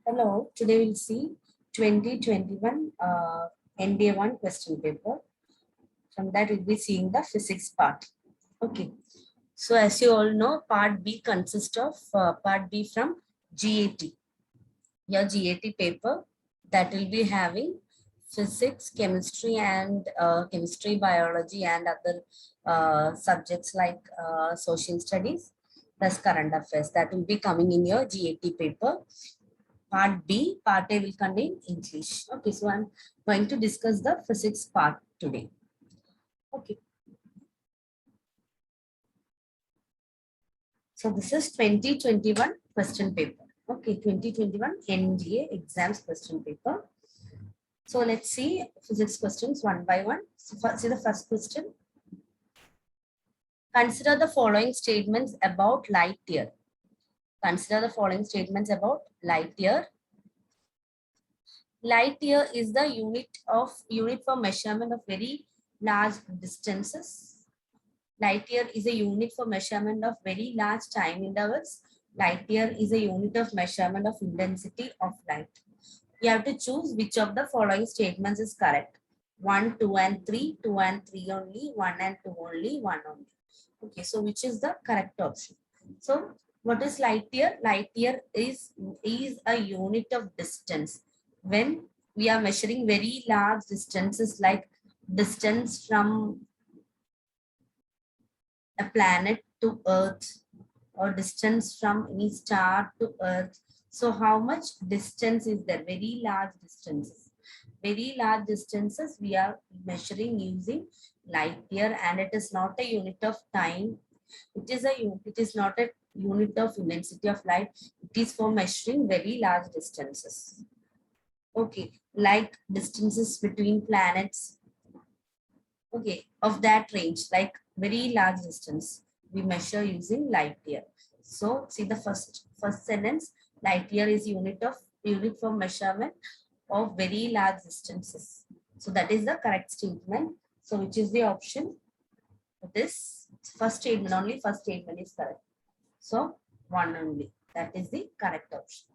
Hello, today we'll see 2021 NDA1 question paper. From that, we'll be seeing the physics part. Okay, so as you all know, part B consists of part B from GAT. Your GAT paper that will be having physics, chemistry, and chemistry, biology, and other subjects like social studies plus current affairs. That will be coming in your GAT paper. Part B, part A will contain English. Okay, so I'm going to discuss the physics part today. Okay. So this is 2021 question paper. Okay, 2021 NDA exams question paper. So let's see physics questions one by one. So see the first question. Consider the following statements about light year. Consider the following statements about light year. Light year is the unit for measurement of very large distances. Light year is a unit for measurement of very large time intervals. Light year is a unit of measurement of intensity of light. You have to choose which of the following statements is correct. 1, 2, and 3, 2 and 3 only, 1 and 2 only, 1 only. Okay, so which is the correct option? So what is light year? Light year is a unit of distance. When we are measuring very large distances like distance from a planet to Earth or distance from any star to Earth. So how much distance is there? Very large distances. Very large distances we are measuring using light year, and it is not a unit of time. It is not a unit of intensity of light. It is for measuring very large distances. Okay, like distances between planets. Okay, of that range, like very large distance, we measure using light year. So see the first sentence, light year is unit for measurement of very large distances. So that is the correct statement. So which is the option? This first statement, only first statement is correct. So one only, that is the correct option.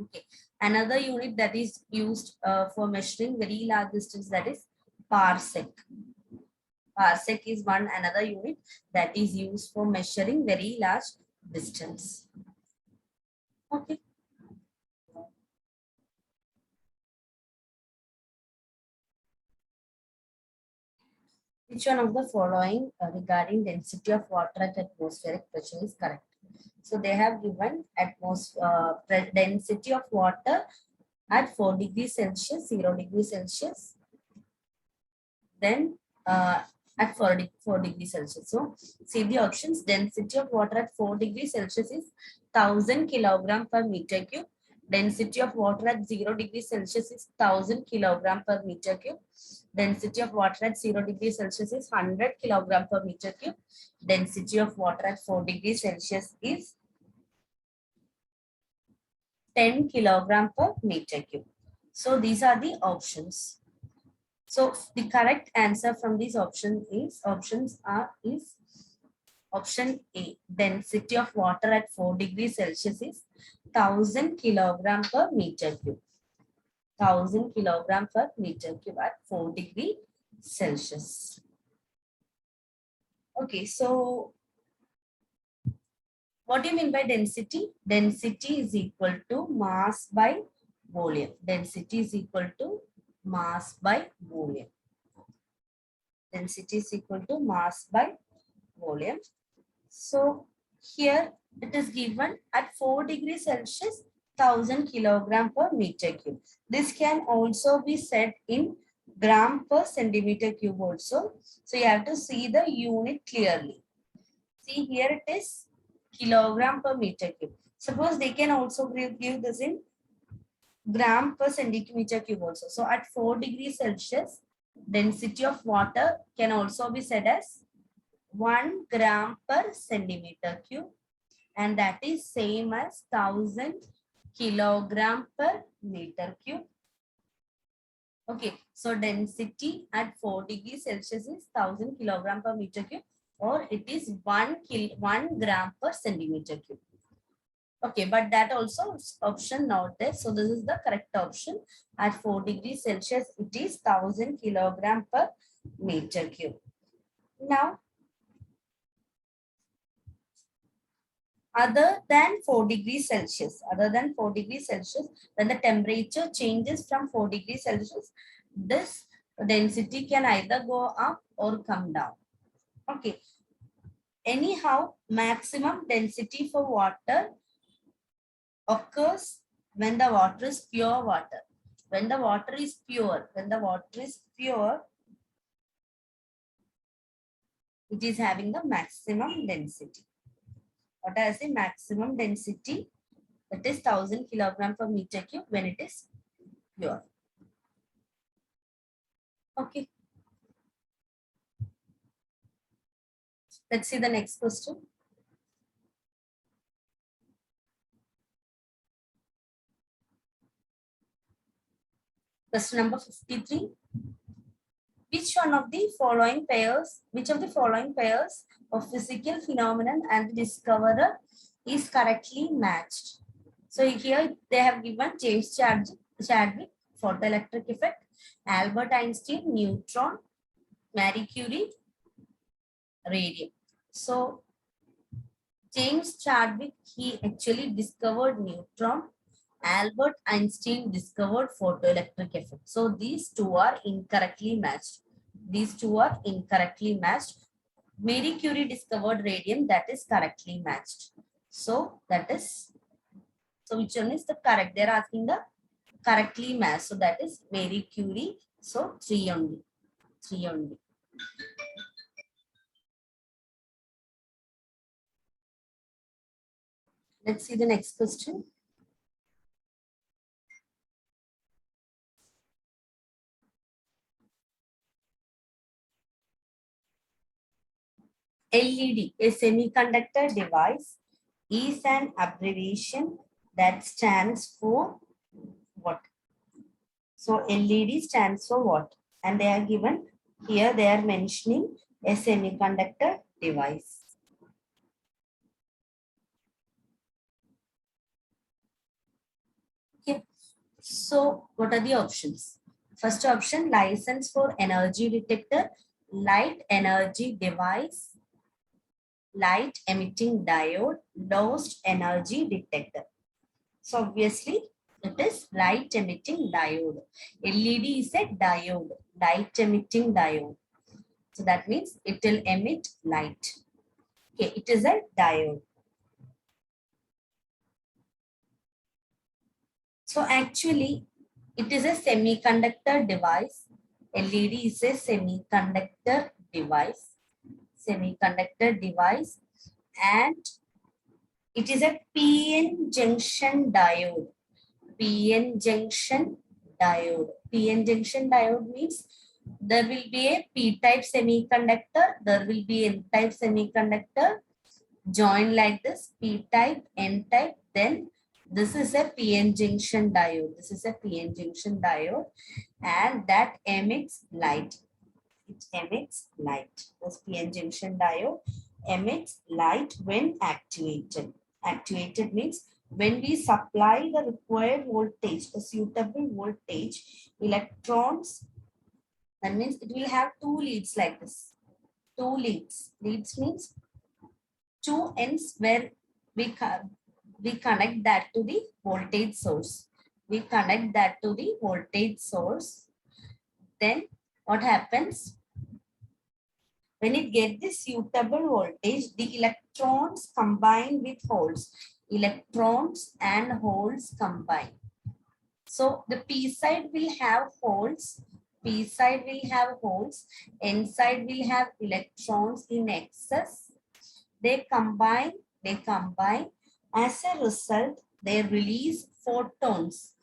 Okay, another unit that is used for measuring very large distance, that is parsec. Parsec is one another unit that is used for measuring very large distance. Okay. Which one of the following regarding density of water at atmospheric pressure is correct? So they have given density of water at 4 degrees Celsius, 0 degrees Celsius, then at 4 degrees Celsius. So see the options. Density of water at 4 degrees Celsius is 1000 kilogram per meter cube. Density of water at 0 degrees Celsius is 1000 kilogram per meter cube. Density of water at 0 degrees Celsius is 100 kilogram per meter cube. Density of water at 4 degrees Celsius is 10 kilogram per meter cube. So these are the options. So the correct answer from these options is option A. Density of water at 4 degrees Celsius is 1000 kilogram per meter cube. 1000 kilogram per meter cube at 4 degrees Celsius. Okay, so what do you mean by density? Density is equal to mass by volume. Density is equal to mass by volume. Density is equal to mass by volume. So here it is given at 4 degrees Celsius, 1000 kilogram per meter cube. This can also be said in gram per centimeter cube also. So you have to see the unit clearly. See here it is kilogram per meter cube. Suppose they can also give this in gram per centimeter cube also. So at 4 degrees Celsius, density of water can also be said as 1 gram per centimeter cube, and that is same as 1000 kilogram per meter cube. Okay, so density at 4 degrees Celsius is 1000 kilogram per meter cube, or it is 1 gram per centimeter cube. Okay, but that also is option not there. So this is the correct option. At 4 degrees Celsius, it is 1000 kilogram per meter cube. Now, other than 4 degrees Celsius, when the temperature changes from 4 degrees Celsius, this density can either go up or come down. Okay. Anyhow, maximum density for water occurs when the water is pure water. When the water is pure, it is having the maximum density. What is the maximum density? That is 1000 kilogram per meter cube when it is pure. Okay. Let's see the next question. Question number 53. Which of the following pairs of physical phenomenon and the discoverer is correctly matched? So here they have given James Chadwick, photoelectric effect, Albert Einstein, neutron, Marie Curie, radium. So James Chadwick, he actually discovered neutron. Albert Einstein discovered photoelectric effect. So these two are incorrectly matched. Marie Curie discovered radium, that is correctly matched. So which one is the correct? They're asking the correctly matched. So that is Marie Curie. So 3 only. 3 only. Let's see the next question. LED, a semiconductor device, is an abbreviation that stands for what? So LED stands for what? And they are given here, they are mentioning a semiconductor device. Okay. So what are the options? First option, license for energy detector, light energy device, light emitting diode, lost energy detector. So obviously it is light emitting diode. LED is a diode, light emitting diode. So that means it will emit light. Okay, it is a diode. So actually it is a semiconductor device. LED is a semiconductor device. And it is a PN junction diode. PN junction diode. PN junction diode means there will be a P-type semiconductor, there will be N-type semiconductor joined like this, P-type, N-type, then this is a PN junction diode. This is a PN junction diode and that emits light. It emits light. This PN junction diode emits light when activated. Activated means when we supply the required voltage, a suitable voltage, electrons, that means it will have two leads like this. Two leads. Leads means two ends where we connect that to the voltage source. We connect that to the voltage source. Then what happens? When it gets the suitable voltage, the electrons combine with holes. Electrons and holes combine. So the P side will have holes. P side will have holes. N side will have electrons in excess. They combine. As a result, they release photons.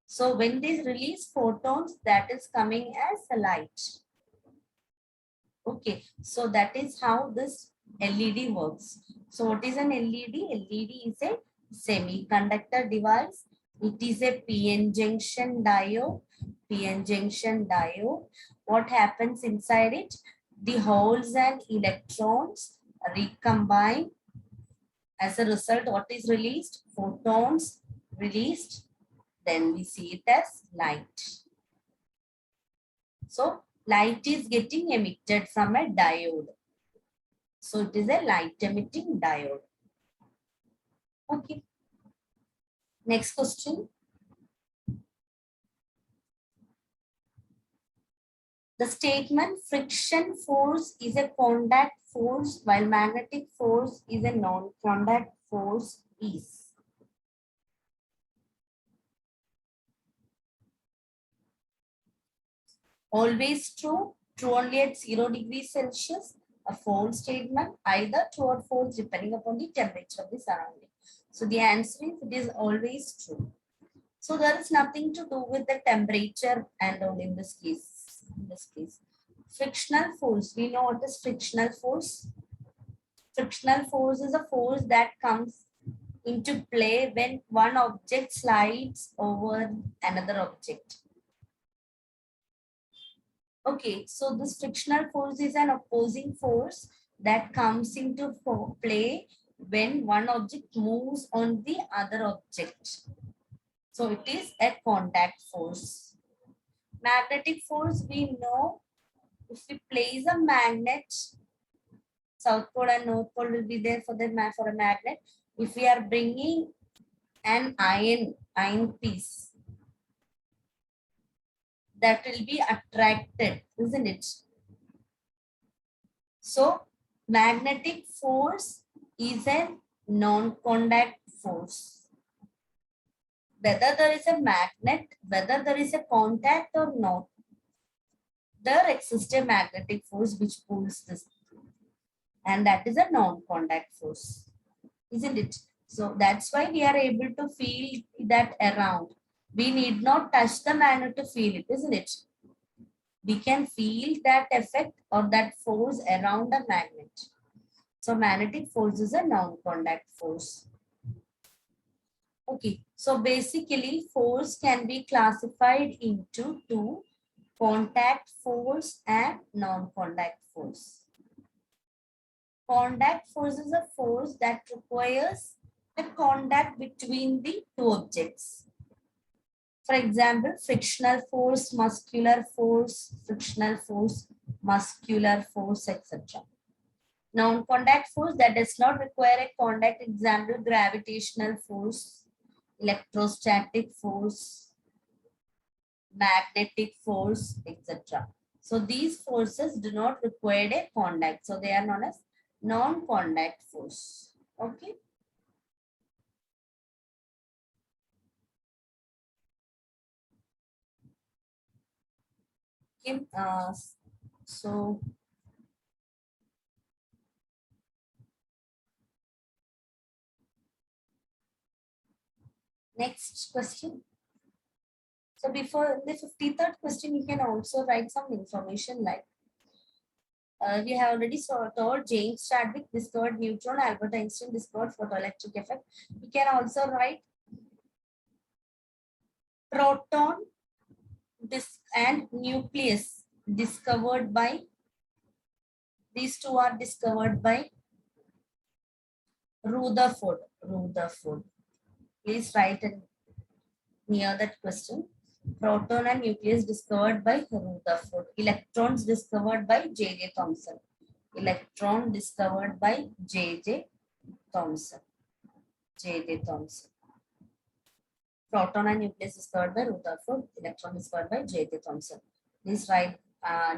So when they release photons, that is coming as a light. Okay, so that is how this LED works. So what is an LED? LED is a semiconductor device. It is a PN junction diode. PN junction diode. What happens inside it? The holes and electrons recombine As a result, what is released? Photons released. Then we see it as light. So light is getting emitted from a diode. So it is a light emitting diode. Okay. Next question. The statement friction force is a contact force while magnetic force is a non-contact force is. Always true, true only at 0 degrees Celsius, a false statement, either true or false depending upon the temperature of the surrounding. So the answer is it is always true. So there is nothing to do with the temperature and all in this case. Frictional force. We know what is frictional force. Frictional force is a force that comes into play when one object slides over another object. Okay, so this frictional force is an opposing force that comes into play when one object moves on the other object. So it is a contact force. Magnetic force, we know if we place a magnet, South Pole and North Pole will be there for a magnet. If we are bringing an iron piece, that will be attracted, isn't it? So magnetic force is a non-contact force. Whether there is a magnet, whether there is a contact or not, there exists a magnetic force which pulls this, and that is a non-contact force, isn't it? So that's why we are able to feel that around. We need not touch the magnet to feel it, isn't it? We can feel that effect or that force around the magnet. So magnetic force is a non-contact force. Okay, so basically force can be classified into two: contact force and non-contact force. Contact force is a force that requires a contact between the two objects. For example, frictional force, muscular force, frictional force, muscular force, etc. Non-contact force that does not require a contact, example, gravitational force, electrostatic force, magnetic force, etc. So these forces do not require a contact. So they are known as non-contact force. Okay. Okay. So next question. So before the 53rd question, you can also write some information like we have already told James Chadwick discovered neutron, Albert Einstein discovered photoelectric effect. You can also write proton and nucleus discovered by, these two are discovered by Rutherford. Please write it near that question. Proton and nucleus discovered by Rutherford. Electrons discovered by J.J. Thomson. Electron discovered by J.J. Thomson. J.J. Thomson. Proton and nucleus discovered by Rutherford. Electron discovered by J.J. Thomson. Please write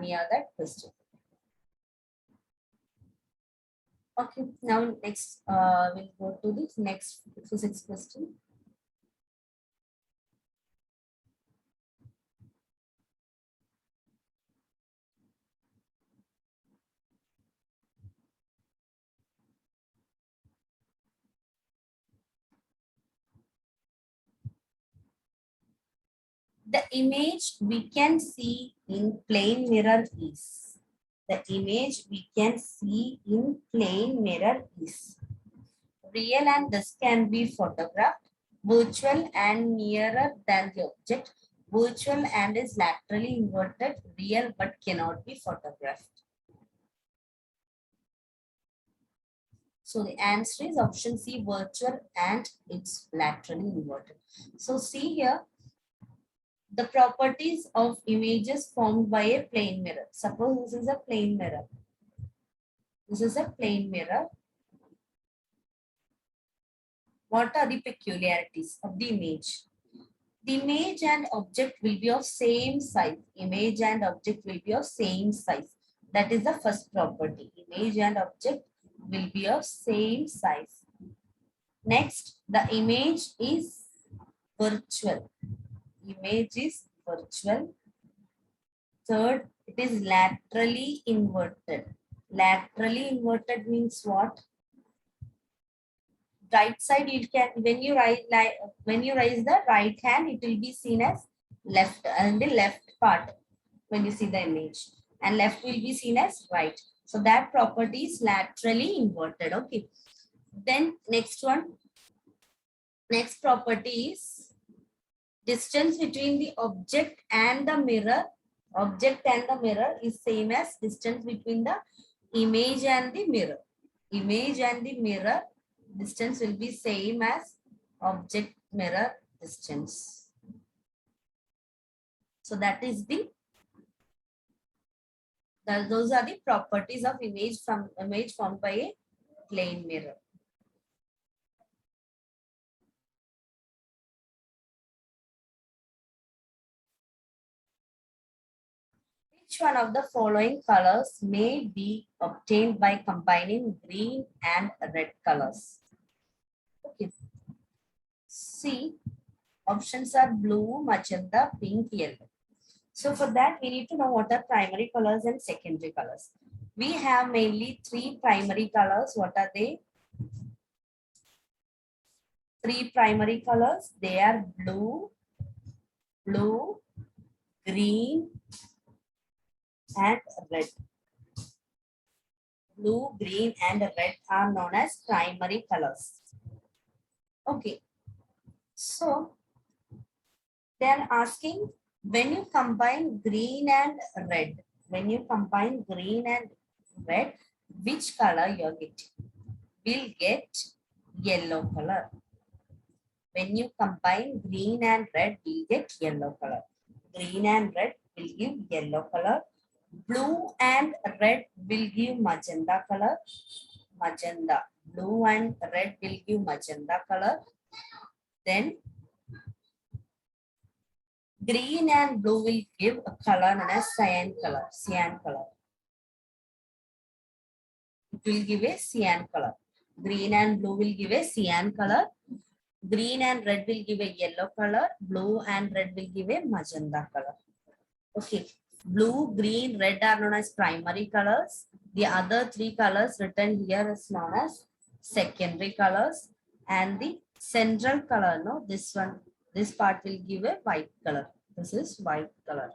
near that question. Okay, now next we'll go to the next physics question. The image we can see in plane mirror is. The image we can see in plane mirror is real and this can be photographed, virtual and nearer than the object, virtual and is laterally inverted, real but cannot be photographed. So the answer is option C, virtual, and it's laterally inverted. So see here, the properties of images formed by a plane mirror. Suppose this is a plane mirror. This is a plane mirror. What are the peculiarities of the image? The image and object will be of same size. Image and object will be of same size. That is the first property. Image and object will be of same size. Next, the image is virtual. Image is virtual. Third, it is laterally inverted. Laterally inverted means what? Right side, you can, when you raise the right hand, it will be seen as left, and the left part when you see the image, and left will be seen as right. So that property is laterally inverted. Okay. Then next one, next property is distance between the object and the mirror. Object and the mirror is same as distance between the image and the mirror. Image and the mirror distance will be same as object mirror distance. So that is those are the properties of image formed by a plane mirror. Which one of the following colors may be obtained by combining green and red colors? Okay. See, options are blue, magenta, pink, yellow. So for that, we need to know what are primary colors and secondary colors. We have mainly three primary colors. What are they? Three primary colors. They are blue, green, and red. Blue, green, and red are known as primary colors. Okay. So they are asking, when you combine green and red, which color you're getting? We'll get yellow color. When you combine green and red, we'll get yellow color. Green and red will give yellow color. Blue and red will give magenta color. Magenta. Blue and red will give magenta color. Then green and blue will give a color known as cyan color. Cyan color. It will give a cyan color. Green and blue will give a cyan color. Green and red will give a yellow color. Blue and red will give a magenta color. Okay. Blue, green, red are known as primary colors. The other three colors written here is known as secondary colors. And the central color, no, this one, this part will give a white color. This is white color.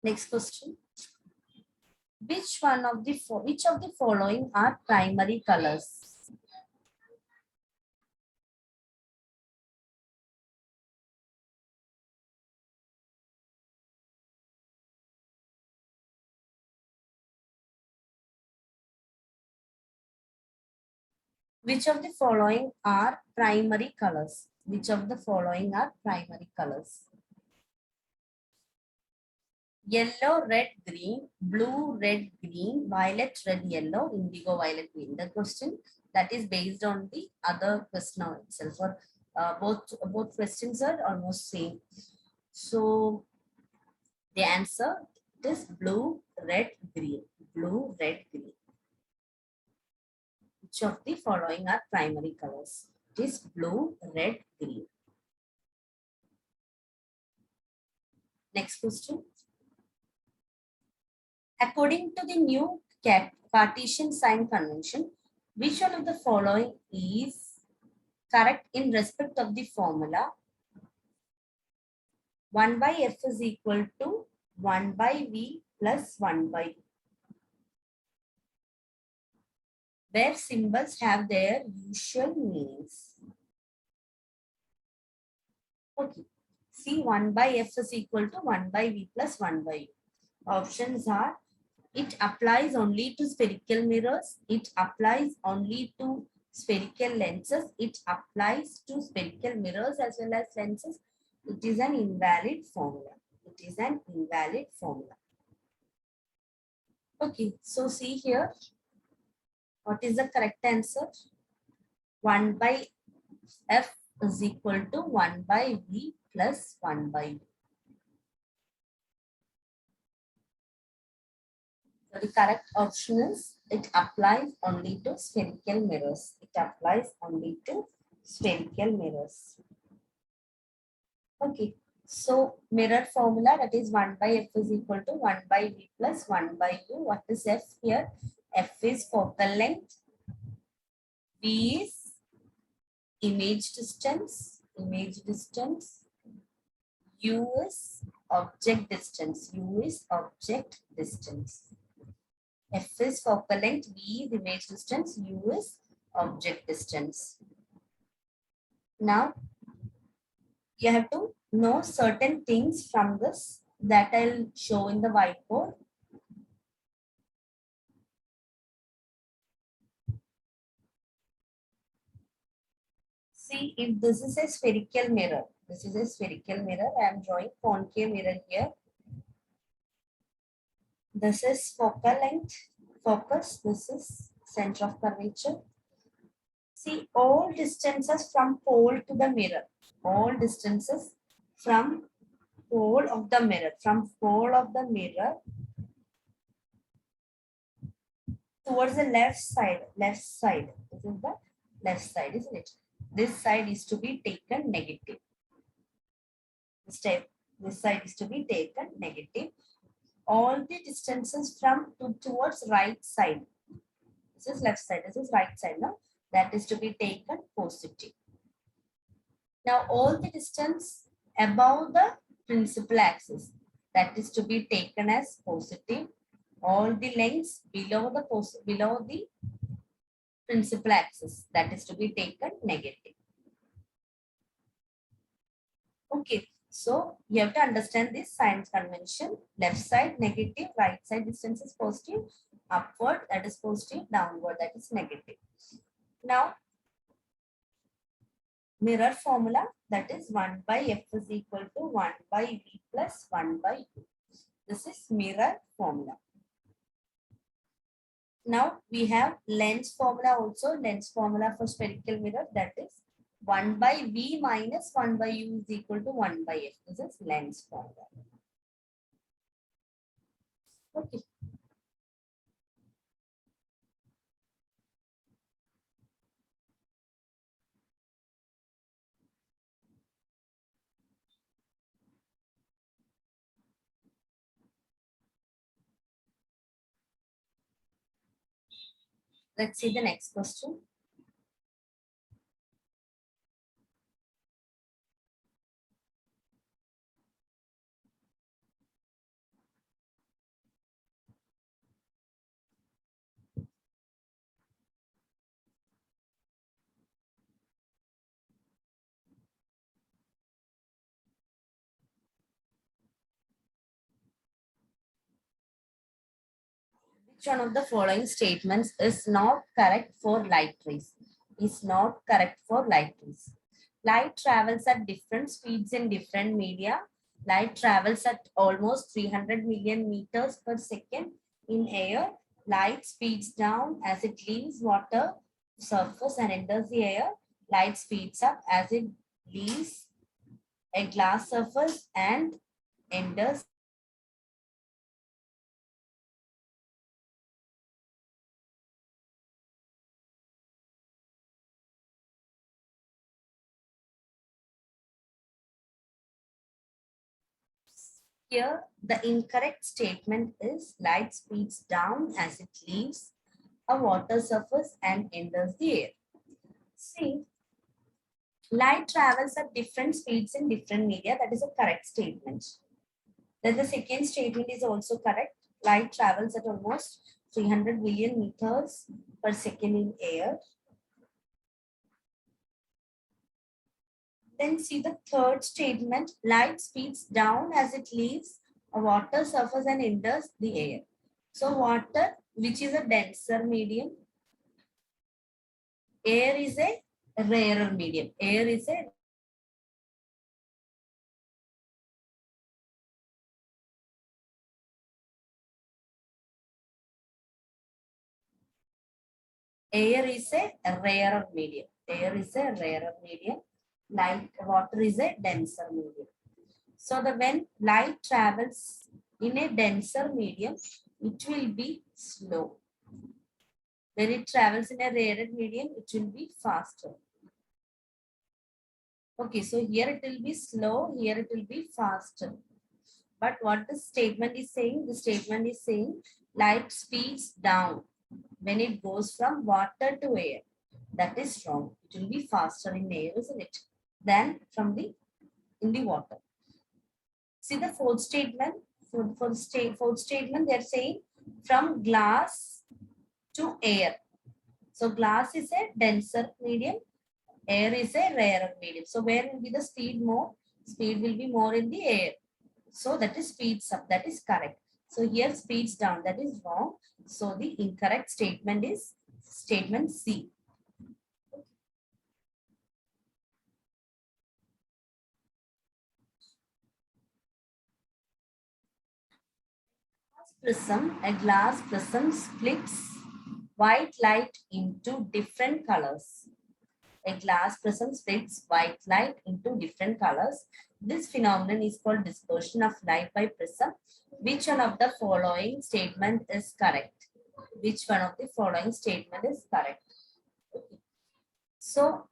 Next question. Which of the following are primary colors? Which of the following are primary colors? Which of the following are primary colors? Yellow, red, green, blue, red, green, violet, red, yellow, indigo, violet, green. The question that is based on the other question itself. Or both questions are almost same. So the answer is blue, red, green. Blue, red, green. Which of the following are primary colors? It is blue, red, green. Next question. According to the new Cartesian sign convention, which one of the following is correct in respect of the formula? 1 by F is equal to 1 by V plus 1 by U, where symbols have their usual meanings. Okay. See, 1 by F is equal to 1 by V plus 1 by U. Options are, it applies only to spherical mirrors, it applies only to spherical lenses, it applies to spherical mirrors as well as lenses. It is an invalid formula. It is an invalid formula. Okay, so see here, what is the correct answer? 1 by F is equal to 1 by V plus 1 by U. So the correct option is, it applies only to spherical mirrors. It applies only to spherical mirrors. Okay, so mirror formula, that is 1 by F is equal to 1 by V plus 1 by U. What is F here? F is focal length. V is image distance. U is object distance. U is object distance. F is focal length, V is image distance, U is object distance. Now, you have to know certain things from this that I'll show in the whiteboard. See, if this is a spherical mirror, I am drawing concave mirror here. This is focal length, focus, this is center of curvature. See, all distances from pole to the mirror, all distances from pole of the mirror, towards the left side, this is the left side, isn't it? This side is to be taken negative. This side is to be taken negative. All the distances from towards right side, this is left side, this is right side, now that is to be taken positive. Now all the distance above the principal axis, that is to be taken as positive. All the lengths below the principal axis, that is to be taken negative. Okay, so you have to understand this signs convention. Left side negative, right side distance is positive, upward that is positive, downward that is negative. Now mirror formula, that is 1 by F is equal to 1 by V plus 1 by U. This is mirror formula. Now we have lens formula also, lens formula for spherical mirror, that is 1 by V minus 1 by U is equal to 1 by F. This is lens formula. Okay. Let's see the next question. Which one of the following statements is not correct for light rays? Is not correct for light rays. Light travels at different speeds in different media. Light travels at almost 300 million meters per second in air. Light speeds down as it leaves water surface and enters the air. Light speeds up as it leaves a glass surface and enters. Here, the incorrect statement is light speeds down as it leaves a water surface and enters the air. See, Light travels at different speeds in different media. That is a correct statement. Then the second statement is also correct. Light travels at almost 300 billion meters per second in air. Then see the third statement. Light speeds down as it leaves a water surface and enters the air. So water, which is a denser medium. Air is a rarer medium. Air is a rarer medium. Air is a rarer medium. Light water is a denser medium. So the when light travels in a denser medium, it will be slow. When it travels in a rarer medium, it will be faster. Okay, so here it will be slow, here it will be faster. But what the statement is saying? The statement is saying light speeds down when it goes from water to air. That is wrong. It will be faster in air, isn't it? Than from the in the water. See the fourth statement. Fourth statement, they're saying from glass to air. So glass is a denser medium, air is a rarer medium. So where will be the speed more? Speed will be more in the air. So that is speeds up. That is correct. So here speeds down. That is wrong. So the incorrect statement is statement C. A glass prism splits white light into different colors. A glass prism splits white light into different colors. This phenomenon is called dispersion of light by prism. Which one of the following statement is correct? Which one of the following statement is correct? Okay. So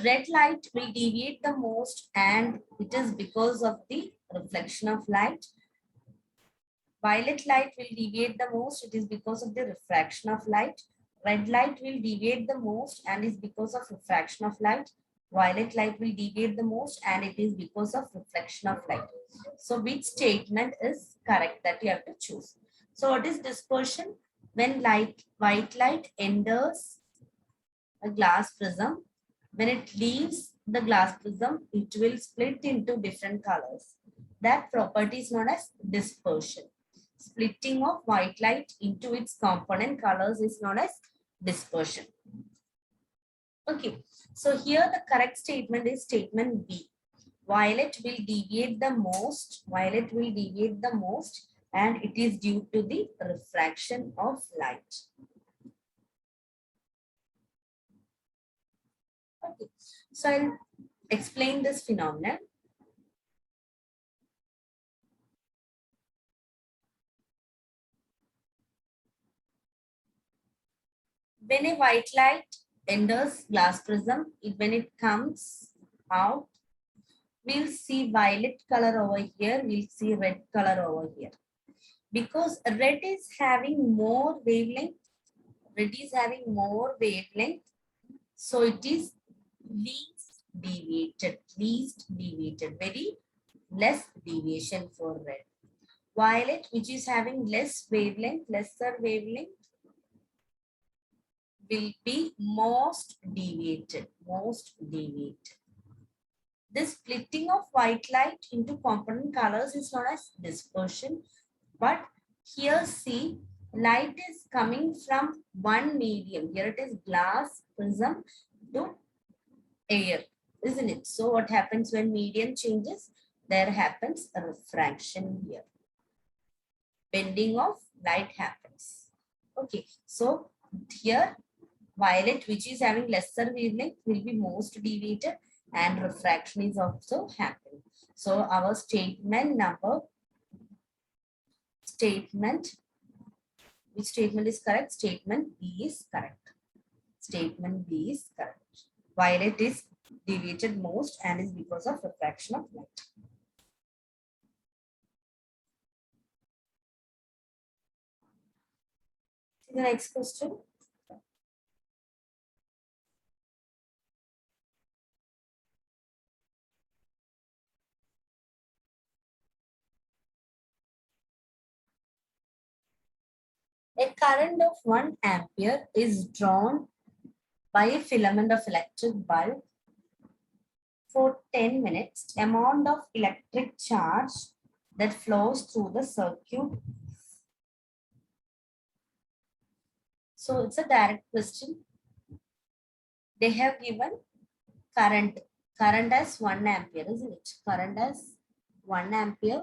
red light will deviate the most and it is because of the reflection of light. Violet light will deviate the most, it is because of the refraction of light. Red light will deviate the most and is because of refraction of light. Violet light will deviate the most and it is because of reflection of light. So which statement is correct that you have to choose? So what is dispersion? When white light enters a glass prism, when it leaves the glass prism, it will split into different colors. That property is known as dispersion. Splitting of white light into its component colors is known as dispersion. Okay, so here the correct statement is statement B. Violet will deviate the most, and it is due to the refraction of light. Okay, so I'll explain this phenomenon. When a white light enters glass prism, when it comes out, we'll see violet color over here, we'll see red color over here. Because red is having more wavelength, so it is least deviated, very less deviation for red. Violet, which is having lesser wavelength, will be most deviated. This splitting of white light into component colors is known as dispersion. But here see, light is coming from one medium. Here it is glass prism to air, isn't it? So what happens when medium changes? There happens a refraction here. Bending of light happens. Okay, so here violet, which is having lesser wavelength, will be most deviated and refraction is also happening. So our which statement is correct? Statement B is correct. Violet is deviated most and is because of refraction of light. The next question. A current of 1 ampere is drawn by a filament of electric bulb for 10 minutes. Amount of electric charge that flows through the circuit. So it's a direct question. They have given current. Current as 1 ampere, isn't it? Current as 1 ampere.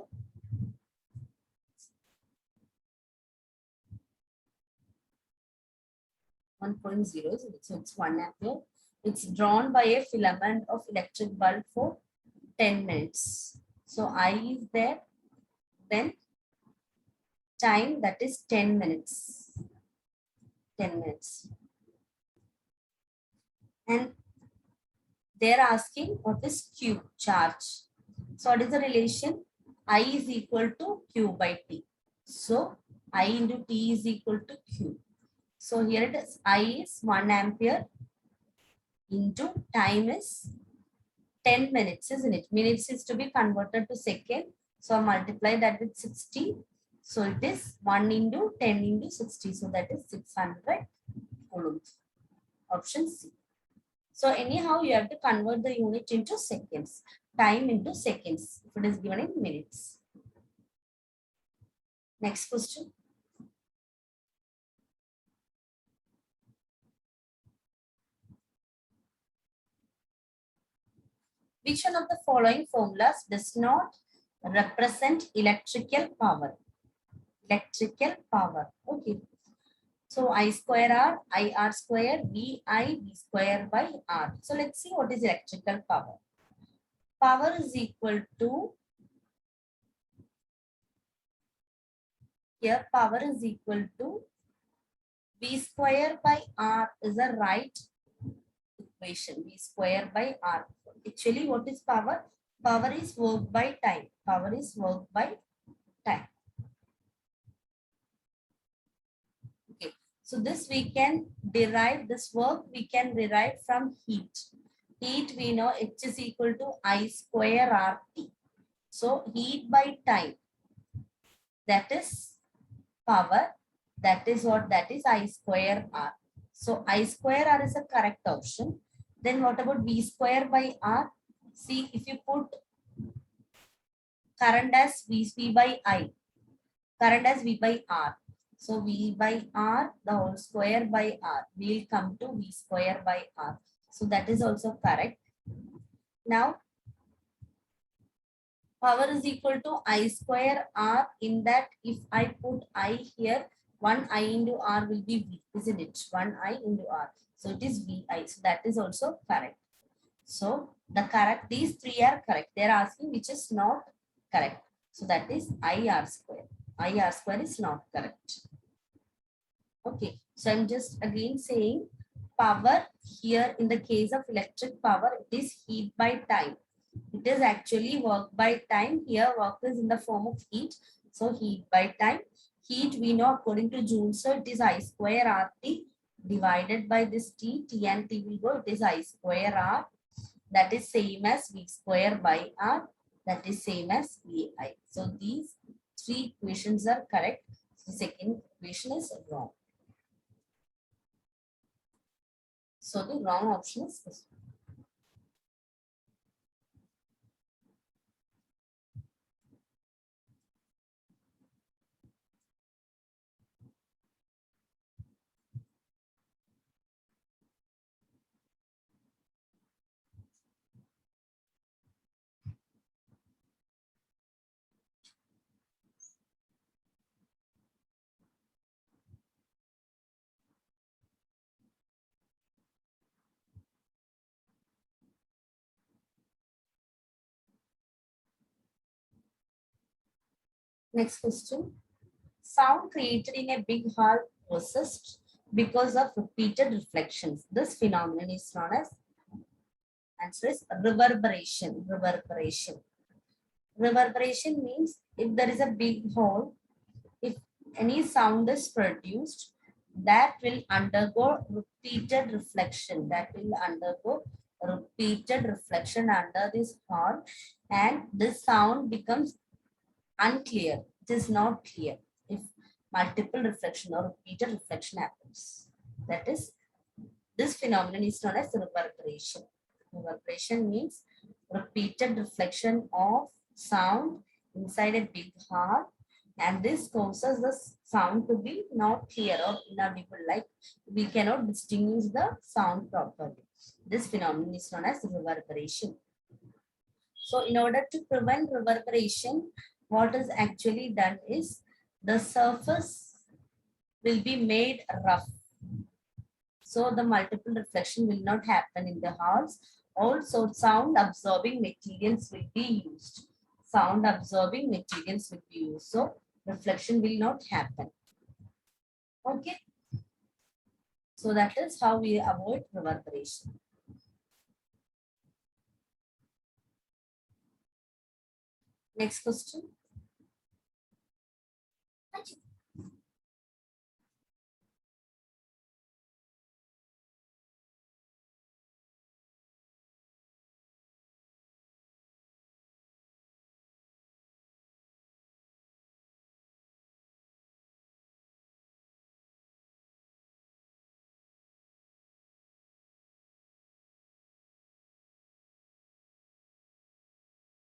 1.0, so it's 1 ampere. It's drawn by a filament of electric bulb for 10 minutes. So I is there, then time, that is 10 minutes. 10 minutes. And they're asking what is Q, charge. So what is the relation? I is equal to Q by T. So I into T is equal to Q. So here it is, I is 1 ampere into time is 10 minutes, isn't it? Minutes is to be converted to second. So multiply that with 60. So it is 1 into 10 into 60. So that is 600 coulombs. Option C. So anyhow, you have to convert the unit into seconds. Time into seconds. If it is given in minutes. Next question. Which one of the following formulas does not represent electrical power? Electrical power. Okay. So I square R, I R square, V I V square by R. So let's see what is electrical power. Power is equal to, here power is equal to V square by R is a right equation. V square by R. Actually, what is power? Power is work by time. Power is work by time. Okay. So this we can derive, this work we can derive from heat. Heat we know H is equal to I square RT. So heat by time, that is power. That is what? That is I square R. So I square R is a correct option. Then what about V square by R? See, if you put current as V by I, current as V by R. So V by R, the whole square by R, will come to V square by R. So that is also correct. Now, power is equal to I square R. In that, if I put I here, 1 I into R will be V, isn't it? 1 I into R. So it is VI. So that is also correct. So the correct, these three are correct. They are asking which is not correct. So that is IR square. IR square is not correct. Okay. So I'm just again saying power here in the case of electric power, it is heat by time. It is actually work by time. Here work is in the form of heat. So heat by time. Heat we know according to Joule. So it is I square RT divided by this T. T and T will go. It is I square R. That is same as V square by R. That is same as VI. So these three equations are correct. The second equation is wrong. So the wrong option is this one. Next question. Sound created in a big hall persists because of repeated reflections. This phenomenon is known as, answer is reverberation. Reverberation. Reverberation means if there is a big hole, if any sound is produced, that will undergo repeated reflection. That will undergo repeated reflection under this hole, and this sound becomes unclear. It is not clear. If multiple reflection or repeated reflection happens. That is, this phenomenon is known as reverberation. Reverberation means repeated reflection of sound inside a big hall, and this causes the sound to be not clear or inaudible, like we cannot distinguish the sound properly. This phenomenon is known as reverberation. So in order to prevent reverberation, what is actually done is the surface will be made rough. So the multiple reflection will not happen in the halls. Also, sound absorbing materials will be used. Sound absorbing materials will be used. So reflection will not happen. Okay. So that is how we avoid reverberation. Next question.